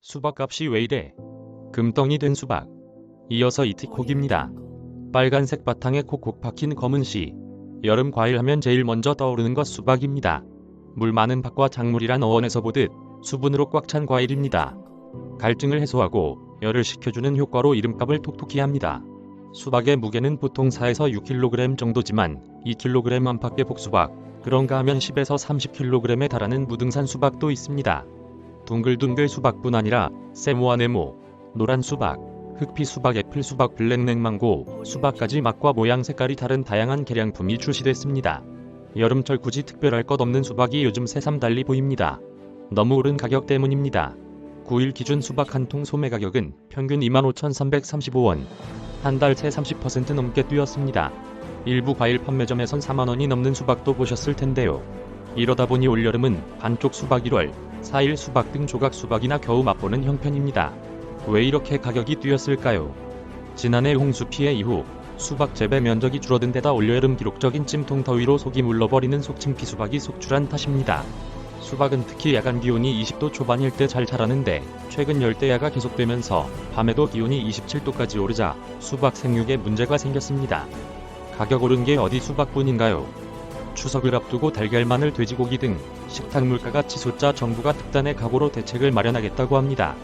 수박값이 왜 이래? 금덩이 된 수박. 이어서 이티콕입니다. 빨간색 바탕에 콕콕 박힌 검은 씨. 여름 과일 하면 제일 먼저 떠오르는 것 수박입니다. 물 많은 밭과 작물이란 어원에서 보듯 수분으로 꽉 찬 과일입니다. 갈증을 해소하고 열을 식혀주는 효과로 이름값을 톡톡히 합니다. 수박의 무게는 보통 4에서 6kg 정도지만 2kg 안팎의 복수박, 그런가 하면 10에서 30kg에 달하는 무등산 수박도 있습니다. 둥글둥글 수박뿐 아니라 세모와 네모, 노란 수박, 흑피 수박, 애플 수박, 블랙 냉망고 수박까지 맛과 모양 색깔이 다른 다양한 개량품이 출시됐습니다. 여름철 굳이 특별할 것 없는 수박이 요즘 새삼 달리 보입니다. 너무 오른 가격 때문입니다. 9일 기준 수박 한 통 소매 가격은 평균 25,335원. 한 달 새 30% 넘게 뛰었습니다. 일부 과일 판매점에선 4만원이 넘는 수박도 보셨을 텐데요. 이러다 보니 올여름은 반쪽 수박 1월, 4일 수박 등 조각 수박이나 겨우 맛보는 형편입니다. 왜 이렇게 가격이 뛰었을까요? 지난해 홍수 피해 이후 수박 재배 면적이 줄어든 데다 올여름 기록적인 찜통 더위로 속이 물러버리는 속칭 피수박이 속출한 탓입니다. 수박은 특히 야간 기온이 20도 초반일 때 잘 자라는데 최근 열대야가 계속되면서 밤에도 기온이 27도까지 오르자 수박 생육에 문제가 생겼습니다. 가격 오른 게 어디 수박뿐인가요? 추석을 앞두고 달걀, 마늘, 돼지고기 등 식탁 물가가 치솟자 정부가 특단의 각오로 대책을 마련하겠다고 합니다.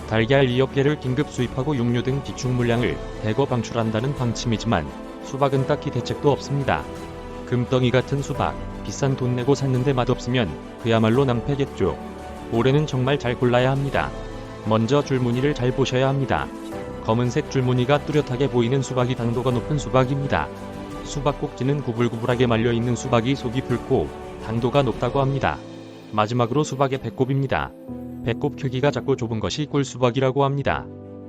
달걀 2억 개를 긴급 수입하고 육류 등 비축 물량을 대거 방출한다는 방침이지만 수박은 딱히 대책도 없습니다. 금덩이 같은 수박, 비싼 돈 내고 샀는데 맛없으면 그야말로 낭패겠죠. 올해는 정말 잘 골라야 합니다. 먼저 줄무늬를 잘 보셔야 합니다. 검은색 줄무늬가 뚜렷하게 보이는 수박이 당도가 높은 수박입니다. 수박 꼭지는 구불구불하게 말려있는 수박이 속이 붉고 당도가 높다고 합니다. 마지막으로 수박의 배꼽입니다. 배꼽 크기가 작고 좁은 것이 꿀수박이라고 합니다.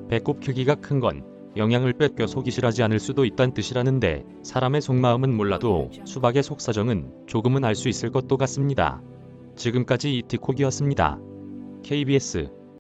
배꼽 크기가 큰 건 영양을 뺏겨 속이 실하지 않을 수도 있다는 뜻이라는데 사람의 속마음은 몰라도 수박의 속사정은 조금은 알 수 있을 것도 같습니다. 지금까지 이티콕이었습니다. KBS